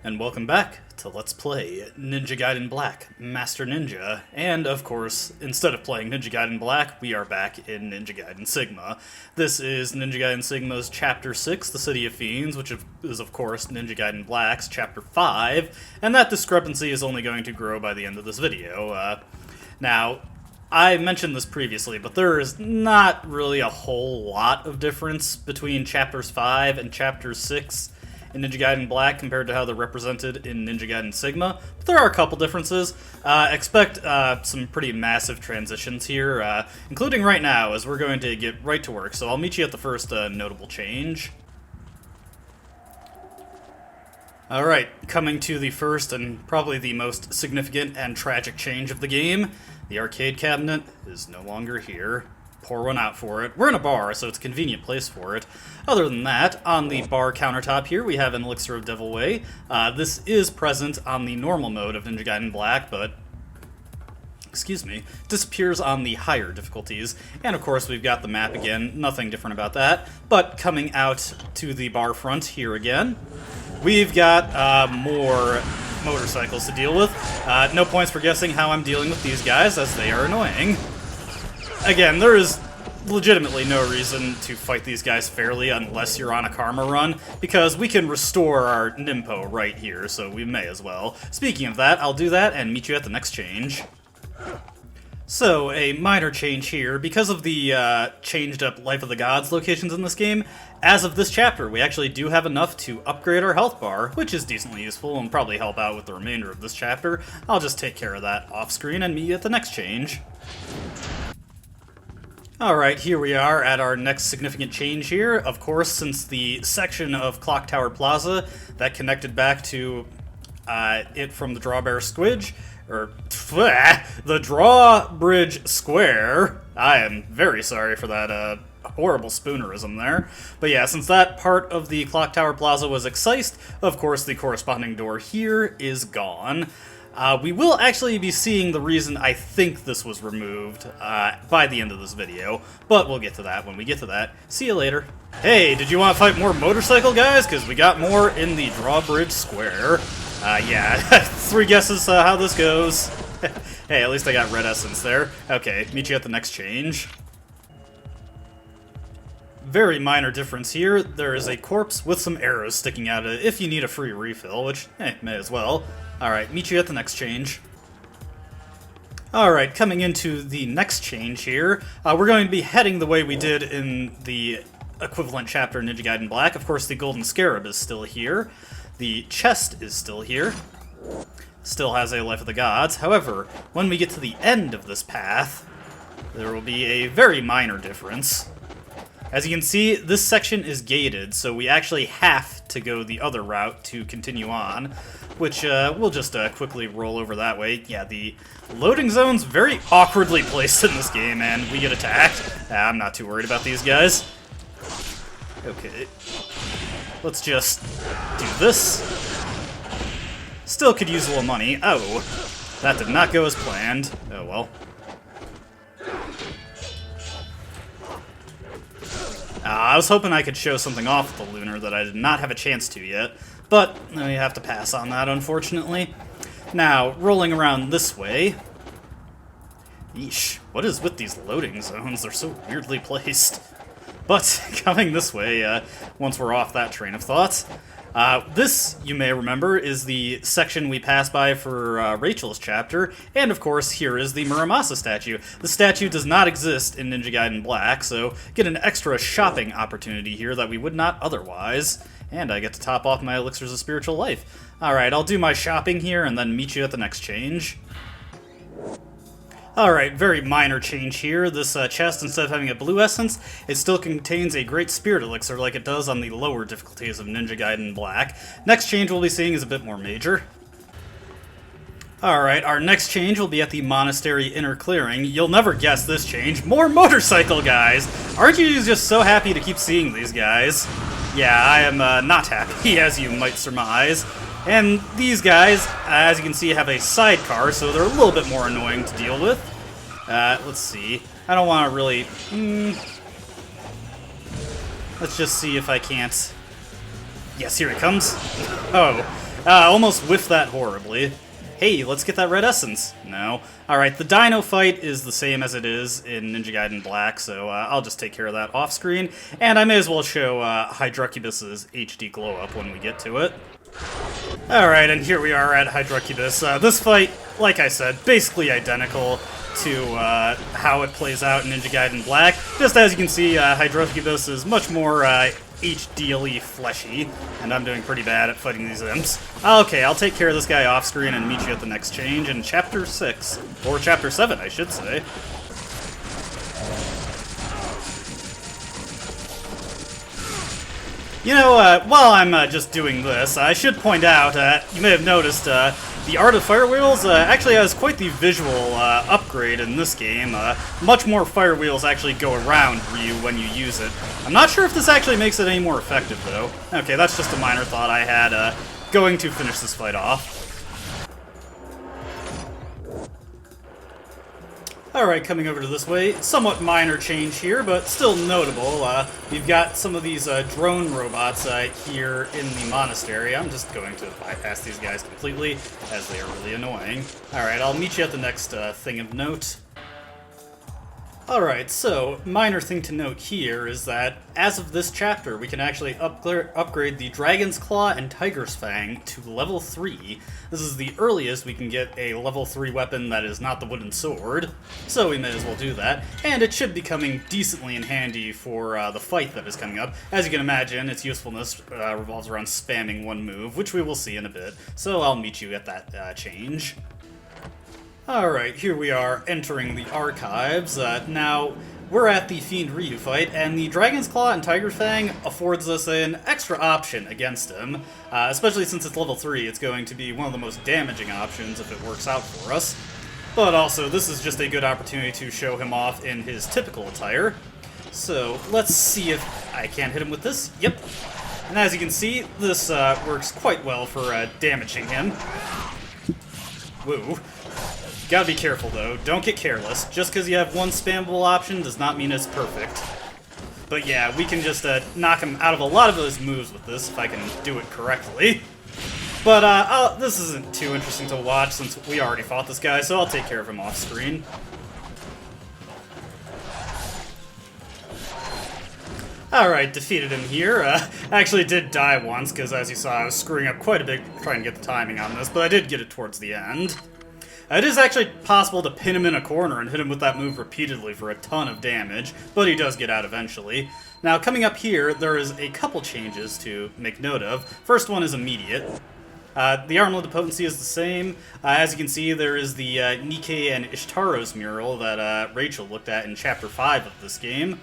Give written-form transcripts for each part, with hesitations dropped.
and welcome back to Let's Play Ninja Gaiden Black, Master Ninja, and of course, instead of playing Ninja Gaiden Black, we are back in Ninja Gaiden Sigma. This is Ninja Gaiden Sigma's Chapter 6, The City of Fiends, which is of course Ninja Gaiden Black's Chapter 5, and that discrepancy is only going to grow by the end of this video. Now, I mentioned this previously, but there is not really a whole lot of difference between Chapters 5 and Chapter 6 in Ninja Gaiden Black compared to how they're represented in Ninja Gaiden Sigma, but there are a couple differences. Expect some pretty massive transitions here, including right now, as we're going to get right to work, so I'll meet you at the first notable change. Alright, coming to the first and probably the most significant and tragic change of the game, the arcade cabinet is no longer here. Pour one out for it. We're in a bar, so it's a convenient place for it. Other than that, on the bar countertop here, we have an Elixir of Devil Way. This is present on the normal mode of Ninja Gaiden Black, but disappears on the higher difficulties. And of course, we've got the map again, nothing different about that. But coming out to the bar front here again, we've got more motorcycles to deal with. No points for guessing how I'm dealing with these guys, as they are annoying. Again, there is legitimately no reason to fight these guys fairly unless you're on a karma run, because we can restore our Nimpo right here, so we may as well. Speaking of that, I'll do that and meet you at the next change. So, a minor change here. Because of the changed up Life of the Gods locations in this game, as of this chapter, we actually do have enough to upgrade our health bar, which is decently useful and probably help out with the remainder of this chapter. I'll just take care of that off screen and meet you at the next change. Alright, here we are at our next significant change here. Of course, since the section of Clock Tower Plaza that connected back to it from the Drawbridge Squidge, or the Drawbridge Square. I am very sorry for that horrible spoonerism there. But yeah, since that part of the Clock Tower Plaza was excised, of course the corresponding door here is gone. We will actually be seeing the reason I think this was removed by the end of this video, but we'll get to that when we get to that. See you later. Hey, did you want to fight more motorcycle guys? Because we got more in the Drawbridge Square. Yeah, 3 guesses how this goes. Hey, at least I got red essence there. Okay, meet you at the next change. Very minor difference here. There is a corpse with some arrows sticking out of it if you need a free refill, which, may as well. Alright, meet you at the next change. Alright, coming into the next change here, we're going to be heading the way we did in the equivalent chapter in Ninja Gaiden Black. Of course, the Golden Scarab is still here. The chest is still here. Still has a Life of the Gods. However, when we get to the end of this path, there will be a very minor difference. As you can see, this section is gated, so we actually have to go the other route to continue on, which we'll just quickly roll over that way. Yeah, the loading zone's very awkwardly placed in this game, and we get attacked. I'm not too worried about these guys. Okay. Let's just do this. Still could use a little money. Oh, that did not go as planned. Oh well. I was hoping I could show something off with the Lunar that I did not have a chance to yet, but we have to pass on that, unfortunately. Now, rolling around this way. Yeesh, what is with these loading zones? They're so weirdly placed. But, coming this way, once we're off that train of thought, this, you may remember, is the section we passed by for Rachel's chapter, and of course, here is the Muramasa statue. The statue does not exist in Ninja Gaiden Black, so get an extra shopping opportunity here that we would not otherwise, and I get to top off my Elixirs of Spiritual Life. Alright, I'll do my shopping here and then meet you at the next change. Alright, very minor change here. This chest, instead of having a blue essence, it still contains a great spirit elixir like it does on the lower difficulties of Ninja Gaiden Black. Next change we'll be seeing is a bit more major. Alright, our next change will be at the Monastery Inner Clearing. You'll never guess this change. More motorcycle guys! Aren't you just so happy to keep seeing these guys? Yeah, I am not happy, as you might surmise. And these guys, as you can see, have a sidecar, so they're a little bit more annoying to deal with. Let's see. I don't want to really... Let's just see if I can't... Yes, here it comes. Oh, Almost whiffed that horribly. Hey, let's get that red essence. No. Alright, the dino fight is the same as it is in Ninja Gaiden Black, so I'll just take care of that off screen. And I may as well show Hydrocubus's HD glow-up when we get to it. Alright, and here we are at Hydrocubus. This fight, like I said, basically identical to how it plays out in Ninja Gaiden Black. Just as you can see, Hydrocubus is much more HDLE fleshy, and I'm doing pretty bad at fighting these imps. Okay, I'll take care of this guy off screen and meet you at the next change in Chapter 6. Or Chapter 7, I should say. You know, while I'm just doing this, I should point out, you may have noticed, the Art of Fire Wheels actually has quite the visual upgrade in this game. Much more fire wheels actually go around Ryu when you use it. I'm not sure if this actually makes it any more effective, though. Okay, that's just a minor thought I had going to finish this fight off. Alright, coming over to this way, somewhat minor change here, but still notable. We've got some of these drone robots here in the monastery. I'm just going to bypass these guys completely, as they are really annoying. Alright, I'll meet you at the next thing of note. Alright, so, minor thing to note here is that, as of this chapter, we can actually upgrade the Dragon's Claw and Tiger's Fang to level 3. This is the earliest we can get a level 3 weapon that is not the wooden sword, so we may as well do that. And it should be coming decently in handy for the fight that is coming up. As you can imagine, its usefulness revolves around spamming one move, which we will see in a bit, so I'll meet you at that change. Alright, here we are entering the archives. Now, we're at the Fiend Ryu fight, and the Dragon's Claw and Tiger Fang affords us an extra option against him. Especially since it's level 3, it's going to be one of the most damaging options if it works out for us. But also, this is just a good opportunity to show him off in his typical attire. So, let's see if I can't hit him with this. Yep. And as you can see, this works quite well for damaging him. Woo. Gotta be careful, though. Don't get careless. Just because you have one spammable option does not mean it's perfect. But yeah, we can just knock him out of a lot of those moves with this, if I can do it correctly. But this isn't too interesting to watch, since we already fought this guy, so I'll take care of him off screen. Alright, defeated him here. Actually did die once, because as you saw, I was screwing up quite a bit trying to get the timing on this, but I did get it towards the end. It is actually possible to pin him in a corner and hit him with that move repeatedly for a ton of damage, but he does get out eventually. Now, coming up here, there is a couple changes to make note of. First one is immediate. The Armlet of Potency is the same. As you can see, there is the Nikke and Ishtaro's mural that Rachel looked at in Chapter 5 of this game.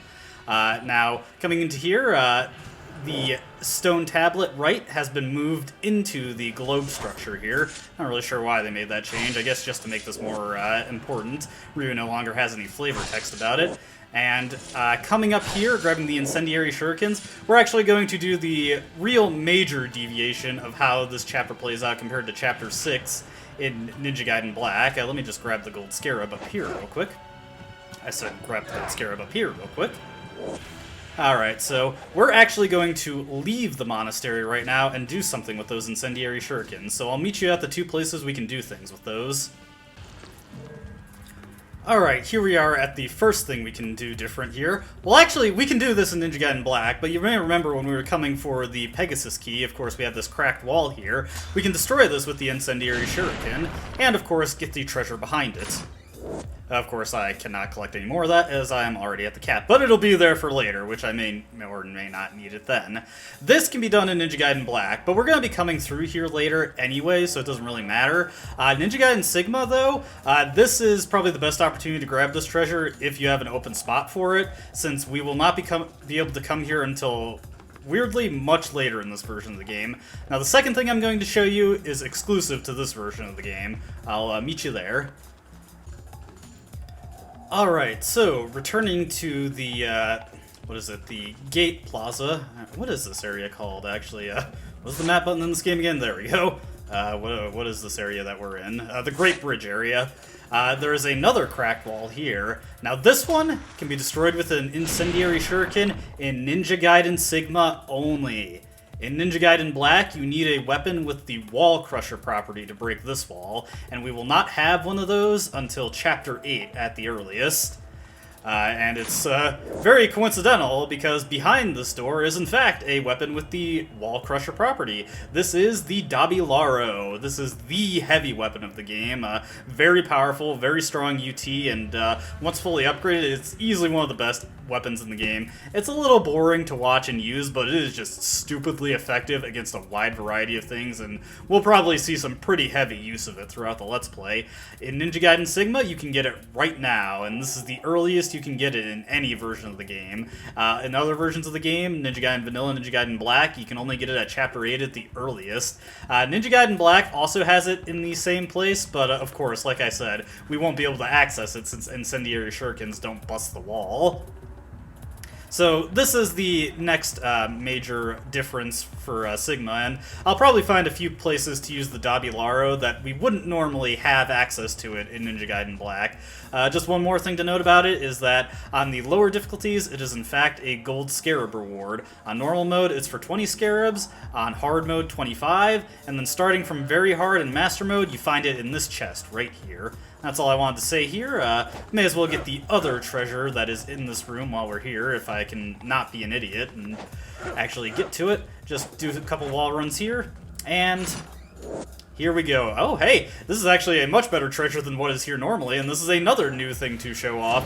Now, coming into here, the stone tablet right has been moved into the globe structure here. Not really sure why they made that change. I guess just to make this more important. Ryu no longer has any flavor text about it. And coming up here, grabbing the incendiary shurikens, we're actually going to do the real major deviation of how this chapter plays out compared to Chapter 6 in Ninja Gaiden Black. Let me just grab the gold scarab up here real quick. I said grab the gold scarab up here real quick. Alright, so we're actually going to leave the monastery right now and do something with those incendiary shurikens. So I'll meet you at the two places we can do things with those. Alright, here we are at the first thing we can do different here. Well, actually, we can do this in Ninja Gaiden Black, but you may remember when we were coming for the Pegasus key, of course we have this cracked wall here. We can destroy this with the incendiary shuriken, and of course get the treasure behind it. Of course, I cannot collect any more of that, as I am already at the cap, but it'll be there for later, which I may or may not need it then. This can be done in Ninja Gaiden Black, but we're going to be coming through here later anyway, so it doesn't really matter. Ninja Gaiden Sigma, though, this is probably the best opportunity to grab this treasure if you have an open spot for it, since we will not be able to come here until weirdly much later in this version of the game. Now, the second thing I'm going to show you is exclusive to this version of the game. I'll meet you there. Alright, so, returning to the, what is it, the Gate Plaza. What is this area called, actually? What's the map button in this game again? There we go. What is this area that we're in? The Great Bridge area. There is another cracked wall here. Now, this one can be destroyed with an incendiary shuriken in Ninja Gaiden Sigma only. In Ninja Gaiden Black, you need a weapon with the Wall Crusher property to break this wall, and we will not have one of those until Chapter 8 at the earliest. And it's very coincidental because behind this door is in fact a weapon with the Wall Crusher property. This is the Dabilaro. This is the heavy weapon of the game. Very powerful, very strong UT, and once fully upgraded, it's easily one of the best weapons in the game. It's a little boring to watch and use, but it is just stupidly effective against a wide variety of things, and we'll probably see some pretty heavy use of it throughout the Let's Play. In Ninja Gaiden Sigma, you can get it right now, and this is the earliest you can get it in any version of the game. In other versions of the game, Ninja Gaiden Vanilla, Ninja Gaiden Black, you can only get it at Chapter 8 at the earliest. Ninja Gaiden Black also has it in the same place, but of course, like I said, we won't be able to access it since incendiary shurikens don't bust the wall. So this is the next major difference for Sigma, and I'll probably find a few places to use the Dabilaro that we wouldn't normally have access to it in Ninja Gaiden Black. Just one more thing to note about it is that on the lower difficulties, it is in fact a gold scarab reward. On normal mode, it's for 20 scarabs, on hard mode, 25, and then starting from very hard and master mode, you find it in this chest right here. That's all I wanted to say here. May as well get the other treasure that is in this room while we're here, if I can not be an idiot and actually get to it. Just do a couple wall runs here, and here we go. Oh, hey, this is actually a much better treasure than what is here normally, and this is another new thing to show off.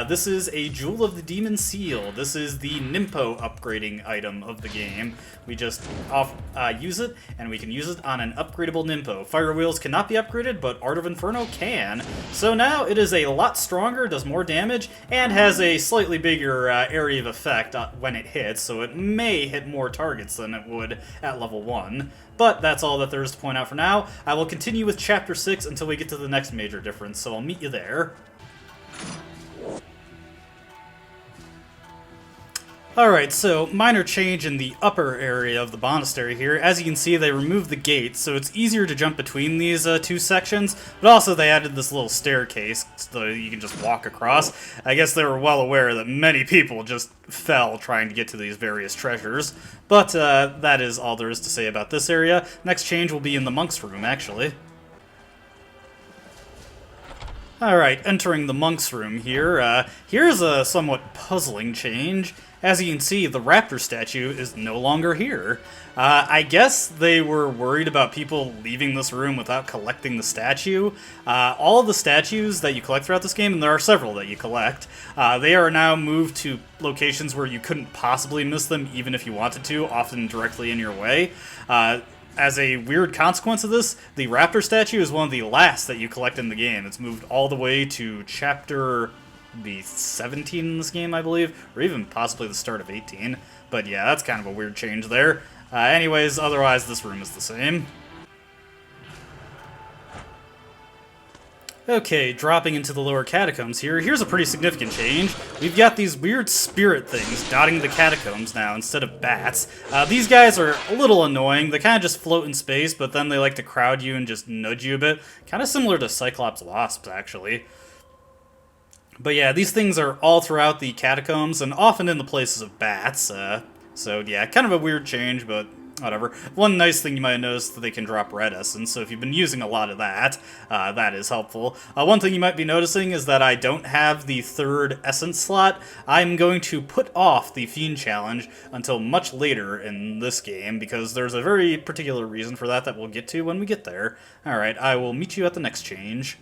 This is a Jewel of the Demon Seal. This is the Nimpo upgrading item of the game. We just use it, and we can use it on an upgradable Nimpo. Fire Wheels cannot be upgraded, but Art of Inferno can. So now it is a lot stronger, does more damage, and has a slightly bigger area of effect when it hits, so it may hit more targets than it would at level 1. But that's all that there is to point out for now. I will continue with Chapter 6 until we get to the next major difference, so I'll meet you there. Alright, so minor change in the upper area of the monastery here. As you can see, they removed the gate, so it's easier to jump between these two sections, but also they added this little staircase so you can just walk across. I guess they were well aware that many people just fell trying to get to these various treasures, but that is all there is to say about this area. Next change will be in the monk's room, actually. Alright, entering the monk's room here. Here's a somewhat puzzling change. As you can see, the raptor statue is no longer here. I guess they were worried about people leaving this room without collecting the statue. All of the statues that you collect throughout this game, and there are several that you collect, they are now moved to locations where you couldn't possibly miss them even if you wanted to, often directly in your way. As a weird consequence of this, the raptor statue is one of the last that you collect in the game. It's moved all the way to Chapter 17 in this game, I believe, or even possibly the start of 18. But yeah, that's kind of a weird change there. Anyways, otherwise this room is the same. Okay, dropping into the lower catacombs here. Here's a pretty significant change. We've got these weird spirit things dotting the catacombs now instead of bats. These guys are a little annoying. They kind of just float in space, but then they like to crowd you and just nudge you a bit. Kind of similar to Cyclops wasps, actually. But yeah, these things are all throughout the catacombs and often in the places of bats. So yeah, kind of a weird change, but whatever. One nice thing you might notice is that they can drop red essence, so if you've been using a lot of that, that is helpful. One thing you might be noticing is that I don't have the third essence slot. I'm going to put off the Fiend Challenge until much later in this game, because there's a very particular reason for that we'll get to when we get there. Alright, I will meet you at the next change.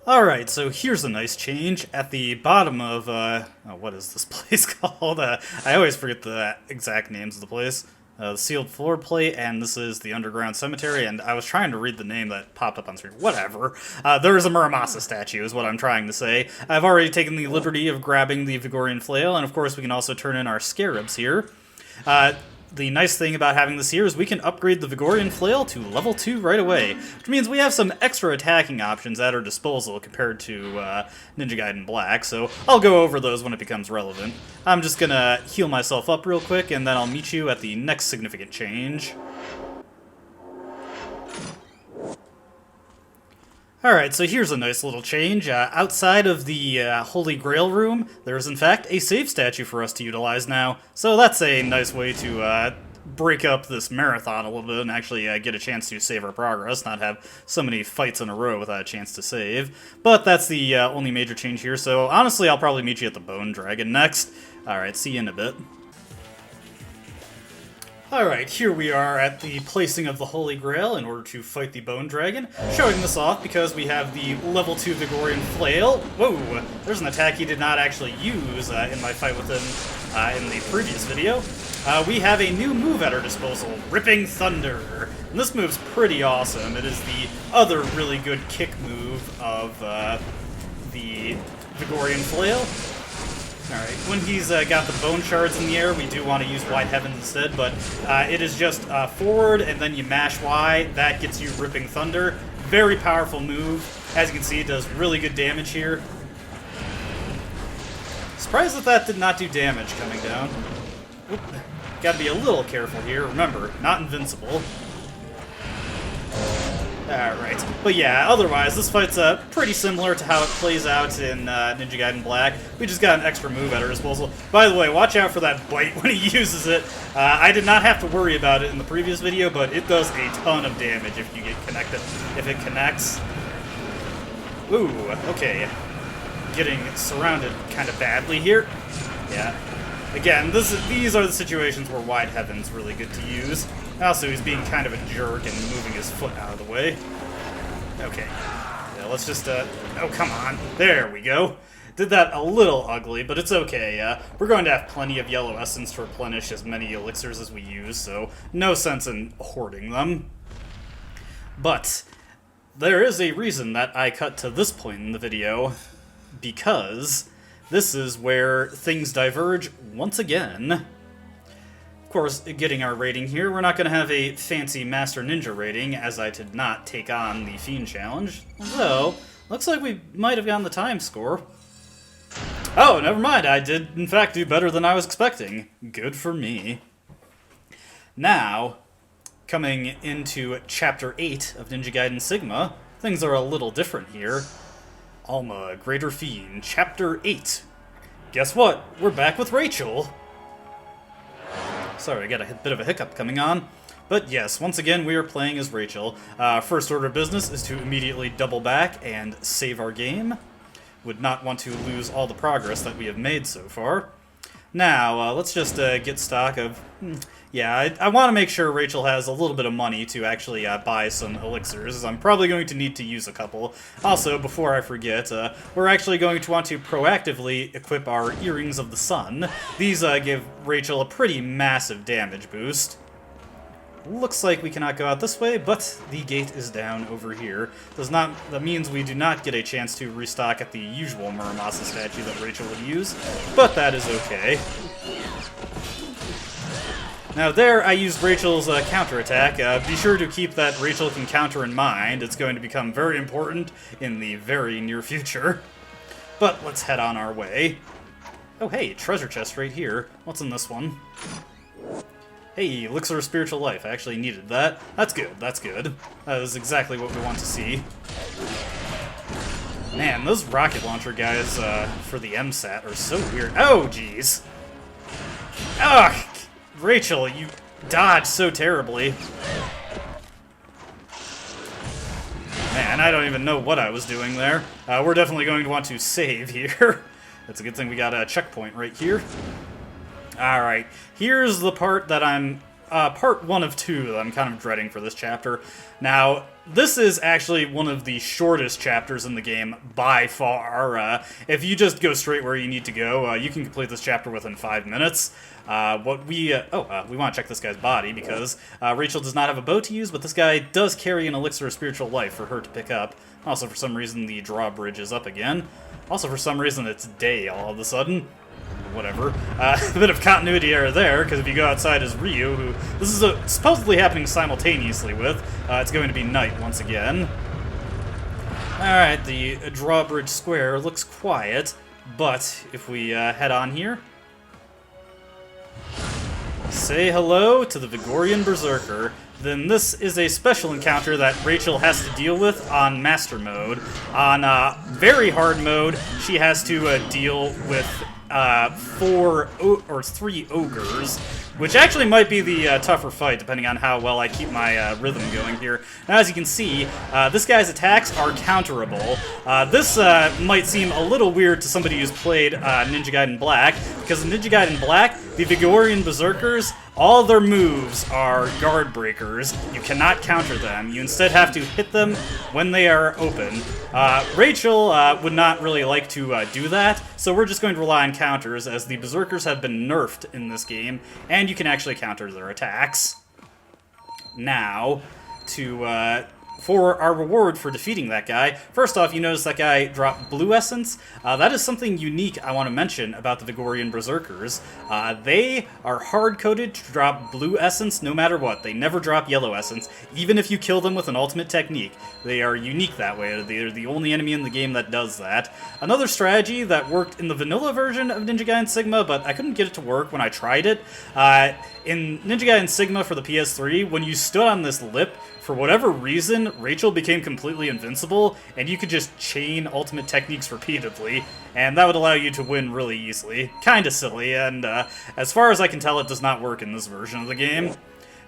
Alright, so here's a nice change. At the bottom of, what is this place called? I always forget the exact names of the place. The sealed floor plate, and this is the underground cemetery, and I was trying to read the name that popped up on screen. Whatever. There is a Muramasa statue, is what I'm trying to say. I've already taken the liberty of grabbing the Vigorian flail, and of course we can also turn in our scarabs here. The nice thing about having this here is we can upgrade the Vigorian Flail to level 2 right away, which means we have some extra attacking options at our disposal compared to Ninja Gaiden Black, so I'll go over those when it becomes relevant. I'm just gonna heal myself up real quick, and then I'll meet you at the next significant change. Alright, so here's a nice little change. Outside of the Holy Grail room, there is in fact a save statue for us to utilize now. So that's a nice way to break up this marathon a little bit and actually get a chance to save our progress, not have so many fights in a row without a chance to save. But that's the only major change here, so honestly I'll probably meet you at the Bone Dragon next. Alright, see you in a bit. Alright, here we are at the placing of the Holy Grail in order to fight the Bone Dragon. Showing this off because we have the level 2 Vigorian Flail. Whoa, there's an attack he did not actually use in my fight with him in the previous video. We have a new move at our disposal, Ripping Thunder. And this move's pretty awesome. It is the other really good kick move of the Vigorian Flail. Alright, when he's got the bone shards in the air, we do want to use Wide Heavens instead, but it is just forward, and then you mash Y, that gets you Ripping Thunder. Very powerful move. As you can see, it does really good damage here. Surprised that that did not do damage coming down. Oop. Gotta be a little careful here. Remember, not invincible. Alright, but yeah, otherwise, this fight's pretty similar to how it plays out in Ninja Gaiden Black. We just got an extra move at our disposal. By the way, watch out for that bite when he uses it. I did not have to worry about it in the previous video, but it does a ton of damage if you get connected. If it connects. Ooh, okay. Getting surrounded kind of badly here. Yeah. Again, these are the situations where Wide Heaven's really good to use. Also, he's being kind of a jerk and moving his foot out of the way. Okay. Yeah, let's just, oh, come on. There we go. Did that a little ugly, but it's okay. We're going to have plenty of yellow essence to replenish as many elixirs as we use, so no sense in hoarding them. But there is a reason that I cut to this point in the video, because this is where things diverge once again. Of course, getting our rating here, we're not going to have a fancy Master Ninja rating, as I did not take on the Fiend Challenge. Although, looks like we might have gotten the time score. Oh, never mind, I did in fact do better than I was expecting. Good for me. Now, coming into Chapter 8 of Ninja Gaiden Sigma, things are a little different here. Alma, Greater Fiend, Chapter 8. Guess what? We're back with Rachel. Sorry, I got a bit of a hiccup coming on. But yes, once again, we are playing as Rachel. First order of business is to immediately double back and save our game. Would not want to lose all the progress that we have made so far. Now, let's just get stock of... Yeah, I want to make sure Rachel has a little bit of money to actually buy some elixirs. I'm probably going to need to use a couple. Also, before I forget, we're actually going to want to proactively equip our Earrings of the Sun. These give Rachel a pretty massive damage boost. Looks like we cannot go out this way, but the gate is down over here. That means we do not get a chance to restock at the usual Muramasa statue that Rachel would use, but that is okay. Now there, I used Rachel's counterattack. Be sure to keep that Rachel can counter in mind. It's going to become very important in the very near future. But let's head on our way. Oh hey, treasure chest right here. What's in this one? Hey, Elixir of Spiritual Life. I actually needed that. That's good, that's good. That is exactly what we want to see. Man, those rocket launcher guys for the MSAT are so weird. Oh, jeez. Ugh! Rachel, you dodged so terribly. Man, I don't even know what I was doing there. We're definitely going to want to save here. It's a good thing we got a checkpoint right here. Alright, here's the part that I'm... part 1 of 2 that I'm kind of dreading for this chapter. Now, this is actually one of the shortest chapters in the game by far. If you just go straight where you need to go, you can complete this chapter within 5 minutes. We want to check this guy's body because Rachel does not have a bow to use, but this guy does carry an Elixir of Spiritual Life for her to pick up. Also, for some reason, the drawbridge is up again. Also, for some reason, it's day all of a sudden. Whatever. A bit of continuity error there, because if you go outside as Ryu, who this is supposedly happening simultaneously with, it's going to be night once again. Alright, the drawbridge square looks quiet, but if we head on here... Say hello to the Vigorian Berserker. Then this is a special encounter that Rachel has to deal with on Master Mode. On very hard mode, she has to deal with 3 ogres, which actually might be the tougher fight, depending on how well I keep my rhythm going here. Now, as you can see, this guy's attacks are counterable. This might seem a little weird to somebody who's played Ninja Gaiden Black, because in Ninja Gaiden Black, the Vigorian Berserkers, all their moves are guard breakers. You cannot counter them. You instead have to hit them when they are open. Rachel would not really like to do that, so we're just going to rely on counters, as the Berserkers have been nerfed in this game, and you can actually counter their attacks. Now, for our reward for defeating that guy, first off, you notice that guy dropped blue essence. That is something unique I want to mention about the Vigorian Berserkers. They are hard-coded to drop blue essence no matter what. They never drop yellow essence, even if you kill them with an ultimate technique. They are unique that way. They are the only enemy in the game that does that. Another strategy that worked in the vanilla version of Ninja Gaiden Sigma, but I couldn't get it to work when I tried it. In Ninja Gaiden Sigma for the PS3, when you stood on this lip, for whatever reason, Rachel became completely invincible, and you could just chain ultimate techniques repeatedly, and that would allow you to win really easily. Kinda silly, and as far as I can tell, it does not work in this version of the game.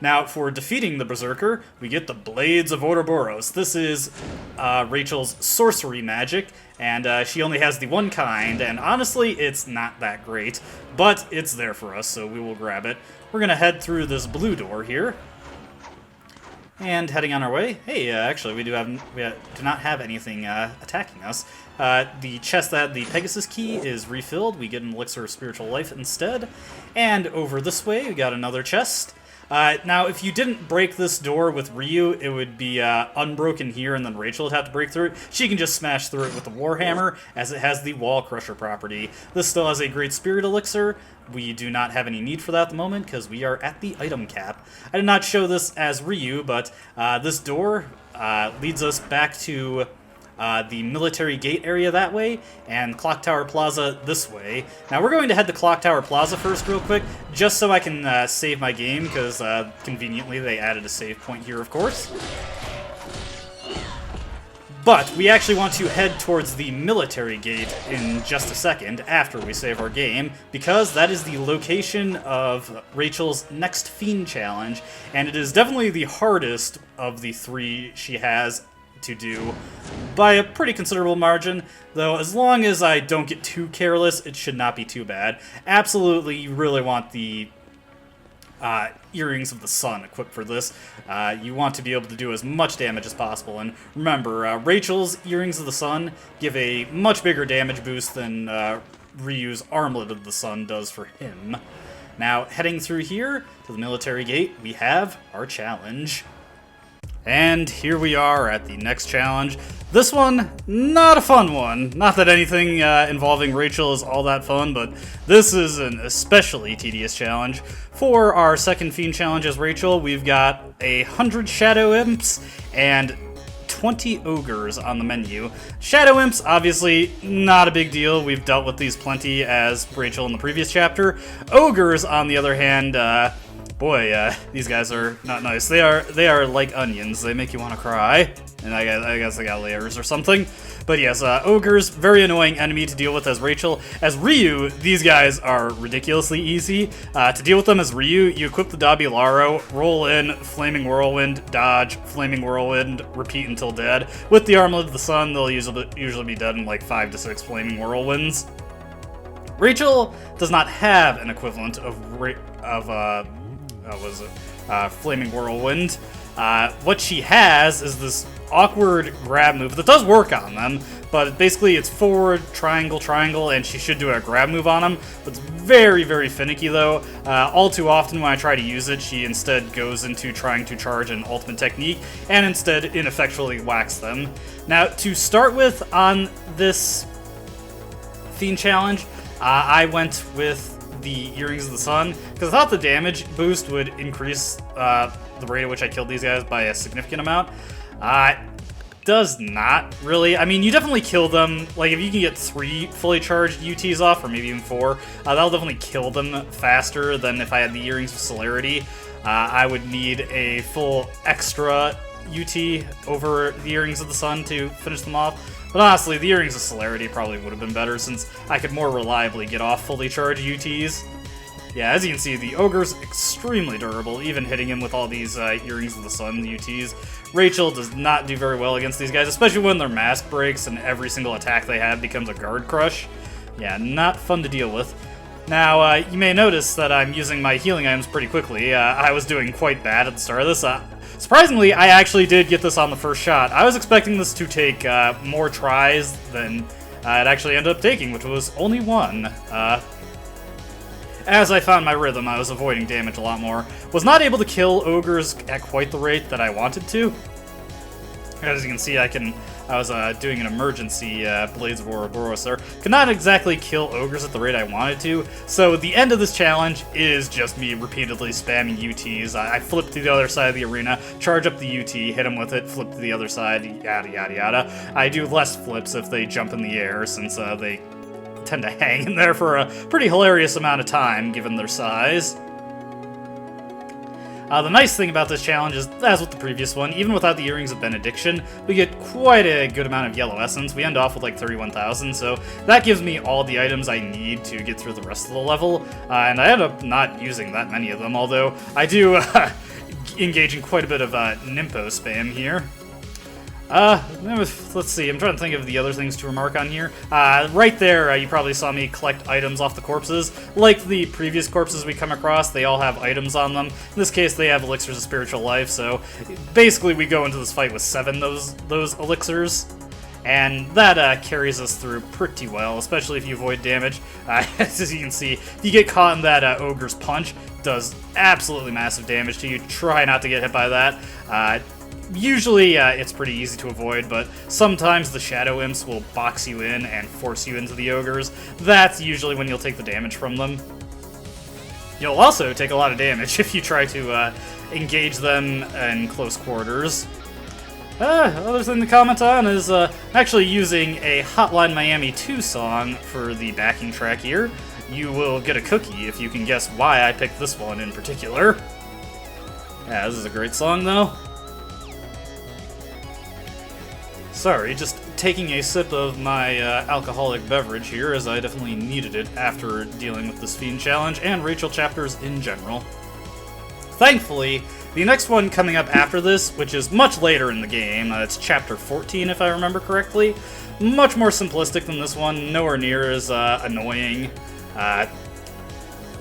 Now, for defeating the Berserker, we get the Blades of Ouroboros. This is Rachel's sorcery magic, and she only has the one kind, and honestly, it's not that great, but it's there for us, so we will grab it. We're gonna head through this blue door here. And heading on our way, hey, actually, we do not have anything attacking us. The chest that the Pegasus key is refilled. We get an elixir of spiritual life instead. And over this way, we got another chest. Now, if you didn't break this door with Ryu, it would be unbroken here, and then Rachel would have to break through it. She can just smash through it with the Warhammer, as it has the Wall Crusher property. This still has a great spirit elixir. We do not have any need for that at the moment, because we are at the item cap. I did not show this as Ryu, but this door leads us back to the military gate area that way, and Clock Tower Plaza this way. Now we're going to head to Clock Tower Plaza first real quick, just so I can save my game, because conveniently they added a save point here, of course. But we actually want to head towards the military gate in just a second after we save our game, because that is the location of Rachel's next Fiend challenge, and it is definitely the hardest of the 3 she has to do by a pretty considerable margin, though as long as I don't get too careless, it should not be too bad. Absolutely, you really want the Earrings of the Sun equipped for this. You want to be able to do as much damage as possible, and remember, Rachel's Earrings of the Sun give a much bigger damage boost than Ryu's Armlet of the Sun does for him. Now, heading through here to the military gate, we have our challenge. And here we are at the next challenge. This one, not a fun one. Not that anything involving Rachel is all that fun, but this is an especially tedious challenge. For our second Fiend challenge as Rachel, we've got 100 Shadow Imps and 20 Ogres on the menu. Shadow Imps, obviously, not a big deal. We've dealt with these plenty as Rachel in the previous chapter. Ogres, on the other hand, boy, these guys are not nice. They are like onions. They make you want to cry. And I guess they got layers or something. But yes, Ogres, very annoying enemy to deal with as Rachel. As Ryu, these guys are ridiculously easy. To deal with them as Ryu, you equip the Dabilaro, roll in, Flaming Whirlwind, dodge, Flaming Whirlwind, repeat until dead. With the Armlet of the Sun, they'll usually be dead in like 5 to 6 Flaming Whirlwinds. Rachel does not have an equivalent of Flaming Whirlwind. What she has is this awkward grab move that does work on them, but basically it's forward, triangle, triangle, and she should do a grab move on them, but it's very, very finicky though. All too often when I try to use it, she instead goes into trying to charge an ultimate technique, and instead ineffectually whacks them. Now, to start with on this Fiend challenge, I went with the Earrings of the Sun, because I thought the damage boost would increase the rate at which I killed these guys by a significant amount. does not really. I mean, you definitely kill them. Like, if you can get 3 fully charged UTs off, or maybe even 4, that'll definitely kill them faster than if I had the Earrings of Celerity. I would need a full extra UT over the Earrings of the Sun to finish them off. But honestly, the Earrings of Celerity probably would have been better since I could more reliably get off fully charged UTs. Yeah, as you can see, the Ogre's extremely durable, even hitting him with all these Earrings of the Sun UTs. Rachel does not do very well against these guys, especially when their mask breaks and every single attack they have becomes a guard crush. Yeah, not fun to deal with. Now, you may notice that I'm using my healing items pretty quickly. I was doing quite bad at the start of this. Surprisingly, I actually did get this on the first shot. I was expecting this to take more tries than it actually ended up taking, which was only 1. As I found my rhythm, I was avoiding damage a lot more. Was not able to kill ogres at quite the rate that I wanted to. As you can see, I was doing an emergency Blades of Ouroboros there. Could not exactly kill ogres at the rate I wanted to, so the end of this challenge is just me repeatedly spamming UTs. I flip to the other side of the arena, charge up the UT, hit them with it, flip to the other side, yada yada yada. I do less flips if they jump in the air, since they tend to hang in there for a pretty hilarious amount of time, given their size. The nice thing about this challenge is, as with the previous one, even without the Earrings of Benediction, we get quite a good amount of yellow essence. We end off with like 31,000, so that gives me all the items I need to get through the rest of the level, and I end up not using that many of them, although I do engage in quite a bit of Nympho spam here. Let's see, I'm trying to think of the other things to remark on here. Right there, you probably saw me collect items off the corpses. Like the previous corpses we come across, they all have items on them. In this case, they have elixirs of spiritual life, so basically we go into this fight with 7 those elixirs. And that carries us through pretty well, especially if you avoid damage. As you can see, if you get caught in that Ogre's Punch, it does absolutely massive damage to you. Try not to get hit by that. Usually, it's pretty easy to avoid, but sometimes the Shadow Imps will box you in and force you into the Ogres. That's usually when you'll take the damage from them. You'll also take a lot of damage if you try to engage them in close quarters. Other thing to comment on is actually using a Hotline Miami 2 song for the backing track here. You will get a cookie if you can guess why I picked this one in particular. Yeah, this is a great song, though. Sorry, just taking a sip of my alcoholic beverage here, as I definitely needed it after dealing with this Fiend challenge and Rachel chapters in general. Thankfully, the next one coming up after this, which is much later in the game, it's chapter 14 if I remember correctly, much more simplistic than this one, nowhere near as annoying.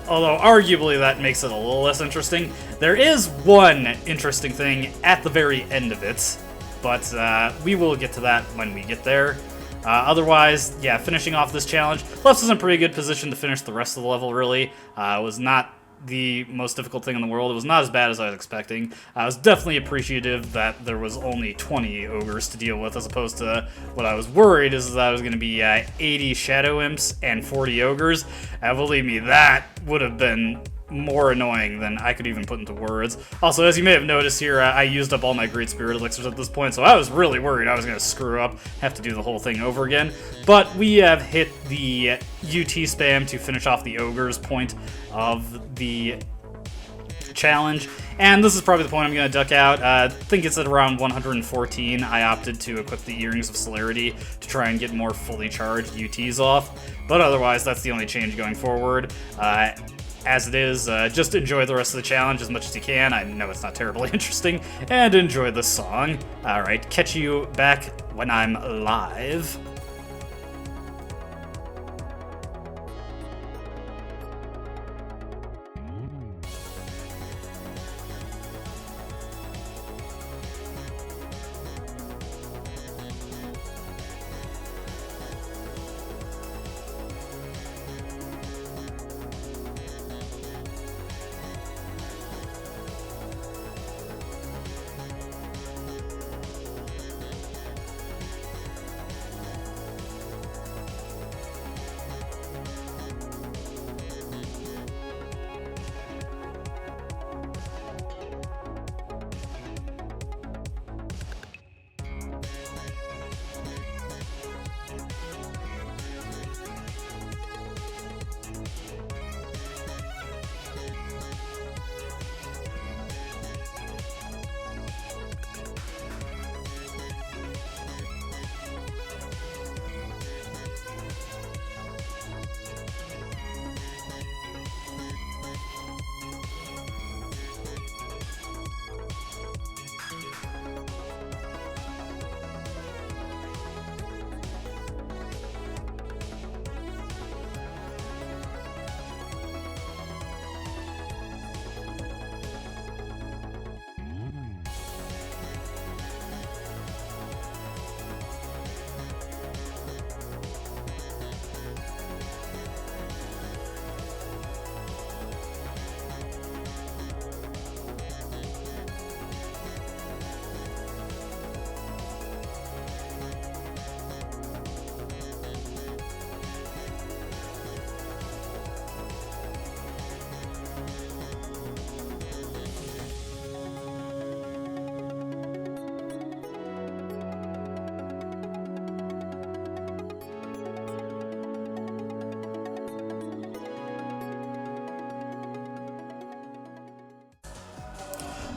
Although arguably that makes it a little less interesting. There is one interesting thing at the very end of it, but we will get to that when we get there. Otherwise, yeah, finishing off this challenge left us in a pretty good position to finish the rest of the level, really. It was not the most difficult thing in the world. It was not as bad as I was expecting. I was definitely appreciative that there was only 20 ogres to deal with, as opposed to what I was worried is that I was going to be 80 Shadow Imps and 40 ogres. And believe me, that would have been more annoying than I could even put into words. Also, as you may have noticed here, I used up all my Great Spirit Elixirs at this point, so I was really worried I was going to screw up, have to do the whole thing over again. But we have hit the UT spam to finish off the Ogre's point of the challenge, and this is probably the point I'm going to duck out. I think it's at around 114. I opted to equip the Earrings of Celerity to try and get more fully charged UTs off, but otherwise that's the only change going forward. As it is, just enjoy the rest of the challenge as much as you can. I know it's not terribly interesting, and enjoy the song. Alright, catch you back when I'm live.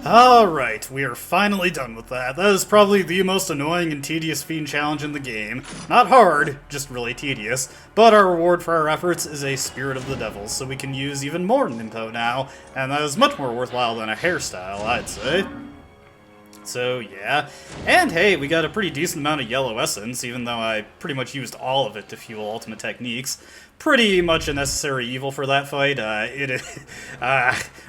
Alright, we are finally done with that. That is probably the most annoying and tedious fiend challenge in the game. Not hard, just really tedious. But our reward for our efforts is a Spirit of the Devil, so we can use even more Ninpo now, and that is much more worthwhile than a hairstyle, I'd say. So, yeah. And hey, we got a pretty decent amount of yellow essence, even though I pretty much used all of it to fuel ultimate techniques. Pretty much a necessary evil for that fight.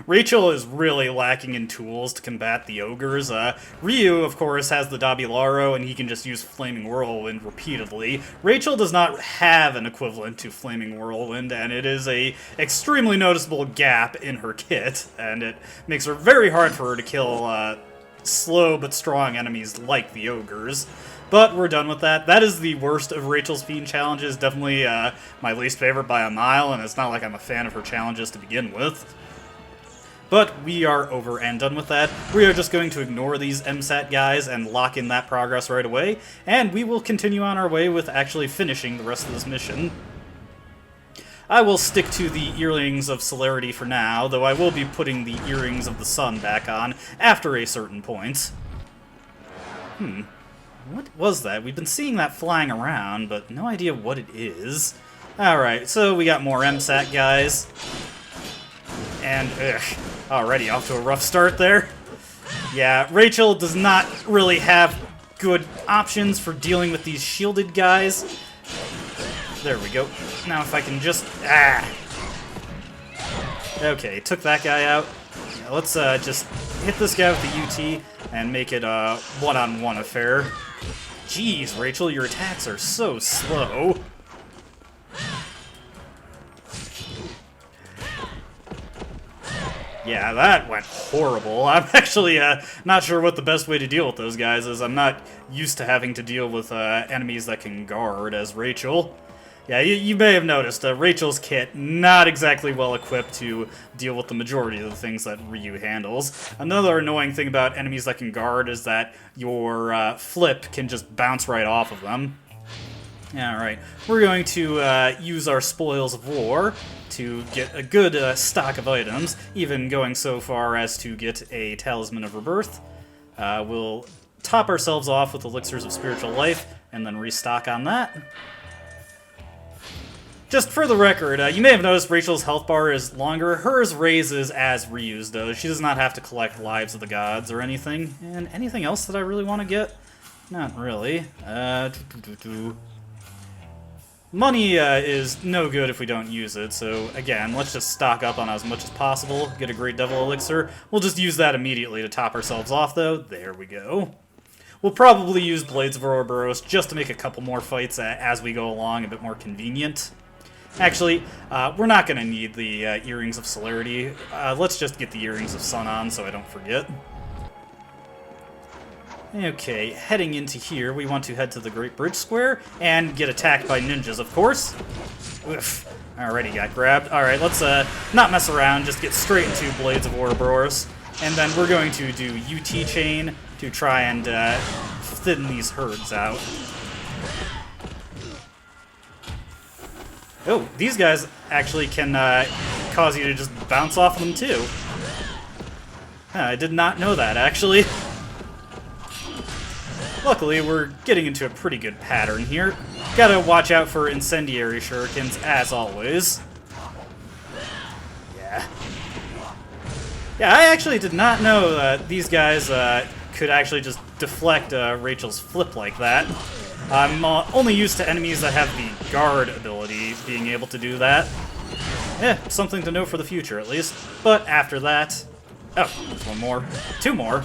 Rachel is really lacking in tools to combat the ogres. Ryu, of course, has the Dabilaro, and he can just use Flaming Whirlwind repeatedly. Rachel does not have an equivalent to Flaming Whirlwind, and it is a extremely noticeable gap in her kit, and it makes it very hard for her to kill slow but strong enemies like the ogres. But we're done with that. That is the worst of Rachel's Fiend challenges. Definitely my least favorite by a mile, and it's not like I'm a fan of her challenges to begin with. But we are over and done with that. We are just going to ignore these MSAT guys and lock in that progress right away, and we will continue on our way with actually finishing the rest of this mission. I will stick to the Earrings of Celerity for now, though I will be putting the Earrings of the Sun back on after a certain point. What was that? We've been seeing that flying around, but no idea what it is. Alright, so we got more MSAT guys. And, already off to a rough start there. Yeah, Rachel does not really have good options for dealing with these shielded guys. There we go. Now if I can just... Okay, took that guy out. Yeah, let's just hit this guy with the UT and make it a one-on-one affair. Jeez, Rachel, your attacks are so slow. Yeah, that went horrible. I'm actually not sure what the best way to deal with those guys is. I'm not used to having to deal with enemies that can guard as Rachel. Yeah, you may have noticed, Rachel's kit not exactly well equipped to deal with the majority of the things that Ryu handles. Another annoying thing about enemies that can guard is that your flip can just bounce right off of them. Alright, we're going to use our Spoils of War to get a good stock of items, even going so far as to get a Talisman of Rebirth. We'll top ourselves off with Elixirs of Spiritual Life, and then restock on that. Just for the record, you may have noticed Rachel's health bar is longer. Hers raises as Ryu's does. She does not have to collect Lives of the Gods or anything. And anything else that I really want to get? Not really. Money is no good if we don't use it, so again, let's just stock up on as much as possible, get a Great Devil Elixir. We'll just use that immediately to top ourselves off, though. There we go. We'll probably use Blades of Ouroboros just to make a couple more fights as we go along a bit more convenient. Actually, we're not going to need the Earrings of Celerity. Let's just get the Earrings of Sun on so I don't forget. Okay, heading into here, we want to head to the Great Bridge Square and get attacked by ninjas, of course. Oof, already got grabbed. Alright, let's not mess around, just get straight into Blades of Ouroboros. And then we're going to do UT Chain to try and thin these herds out. Oh, these guys actually can cause you to just bounce off them too. I did not know that, actually. Luckily, we're getting into a pretty good pattern here. Gotta watch out for incendiary shurikens, as always. Yeah. Yeah, I actually did not know that these guys could actually just deflect Rachel's flip like that. I'm only used to enemies that have the guard ability being able to do that. Something to know for the future, at least. But after that... Oh, there's one more. Two more.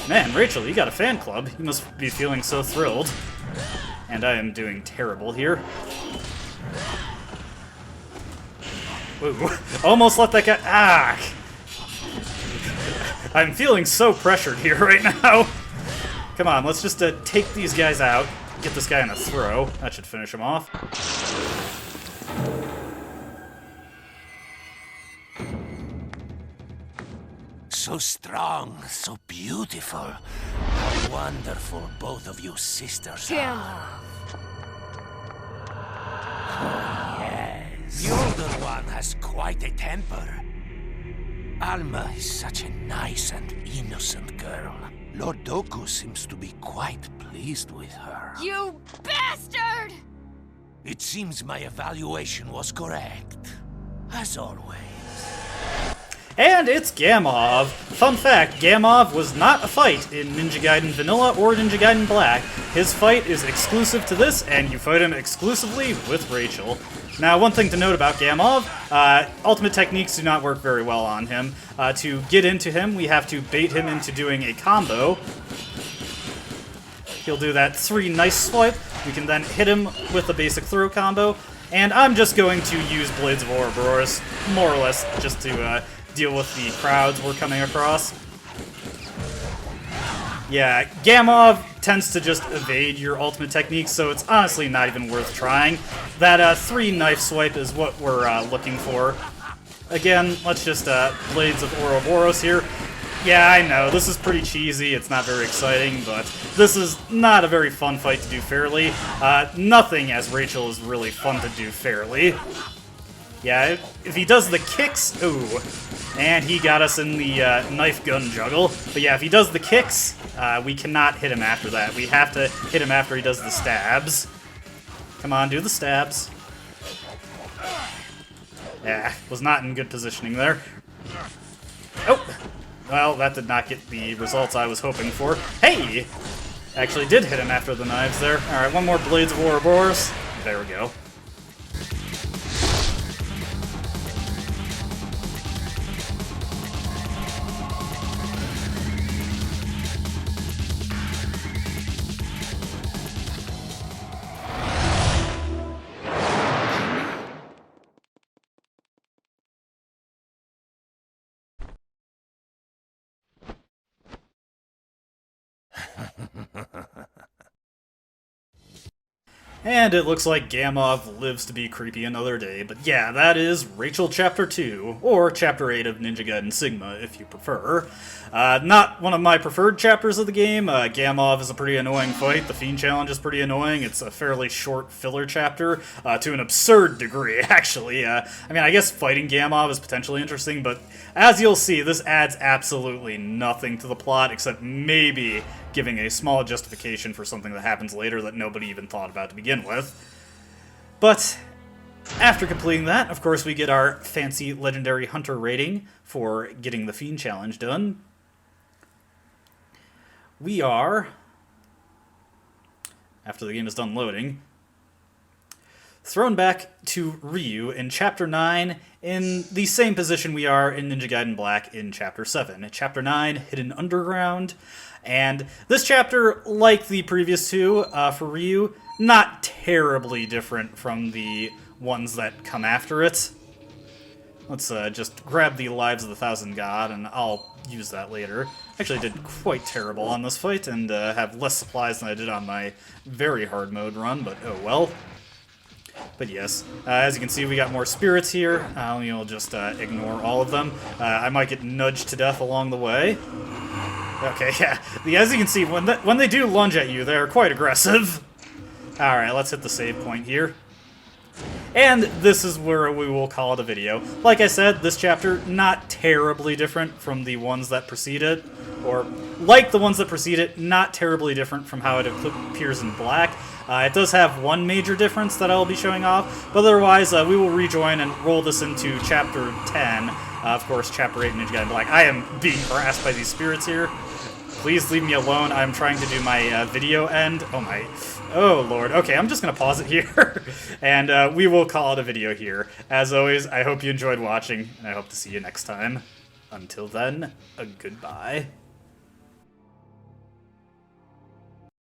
Man, Rachel, you got a fan club. You must be feeling so thrilled. And I am doing terrible here. Ooh, almost let that guy... Ah! I'm feeling so pressured here right now. Come on, let's just take these guys out. Get this guy in a throw. That should finish him off. So strong, so beautiful. How wonderful both of you sisters are. Oh, yes. The older one has quite a temper. Alma is such a nice and innocent girl. Lord Doku seems to be quite pleased with her. You bastard! It seems my evaluation was correct. As always. And it's Gamov. Fun fact, Gamov was not a fight in Ninja Gaiden Vanilla or Ninja Gaiden Black. His fight is exclusive to this, and you fight him exclusively with Rachel. Now, one thing to note about Gamov, ultimate techniques do not work very well on him. To get into him, we have to bait him into doing a combo. He'll do that 3 nice swipe. We can then hit him with a basic throw combo. And I'm just going to use Blades of Ouroboros, more or less, just to deal with the crowds we're coming across. Yeah, Gamov tends to just evade your ultimate techniques, so it's honestly not even worth trying. That 3 knife swipe is what we're looking for. Again, let's just Blades of Ouroboros here. Yeah, I know, this is pretty cheesy, it's not very exciting, but this is not a very fun fight to do fairly. Nothing as Rachel is really fun to do fairly. Yeah, if he does the kicks, ooh, and he got us in the knife gun juggle. But yeah, if he does the kicks, we cannot hit him after that. We have to hit him after he does the stabs. Come on, do the stabs. Yeah, was not in good positioning there. Oh! Well, that did not get the results I was hoping for. Hey! Actually did hit him after the knives there. Alright, one more Blades of Ouroboros. There we go. And it looks like Gamov lives to be creepy another day, but yeah, that is Rachel Chapter 2, or Chapter 8 of Ninja Gaiden Sigma, if you prefer. Not one of my preferred chapters of the game. Gamov is a pretty annoying fight, the Fiend Challenge is pretty annoying, it's a fairly short filler chapter, to an absurd degree, actually. I mean, I guess fighting Gamov is potentially interesting, but as you'll see, this adds absolutely nothing to the plot, except maybe giving a small justification for something that happens later that nobody even thought about to begin with. But after completing that, of course, we get our fancy Legendary Hunter rating for getting the Fiend Challenge done. We are, after the game is done loading, thrown back to Ryu in Chapter 9 in the same position we are in Ninja Gaiden Black in Chapter 7. Chapter 9, Hidden Underground. And this chapter, like the previous two for Ryu, not terribly different from the ones that come after it. Let's just grab the Lives of the Thousand God, and I'll use that later. Actually, I did quite terrible on this fight, and have less supplies than I did on my very hard mode run, but oh well. But yes, as you can see, we got more spirits here. You'll just ignore all of them. I might get nudged to death along the way. Okay, yeah. As you can see, when they do lunge at you, they're quite aggressive. Alright, let's hit the save point here. And this is where we will call it a video. Like I said, this chapter, not terribly different from the ones that precede it. Or, like the ones that precede it, not terribly different from how it appears in Black. It does have one major difference that I'll be showing off, but otherwise we will rejoin and roll this into Chapter 10. Of course, Chapter 8 Ninja Gaiden Black. I am being harassed by these spirits here. Please leave me alone. I'm trying to do my video end. Oh my... Oh lord. Okay, I'm just going to pause it here. And we will call it a video here. As always, I hope you enjoyed watching, and I hope to see you next time. Until then, a goodbye.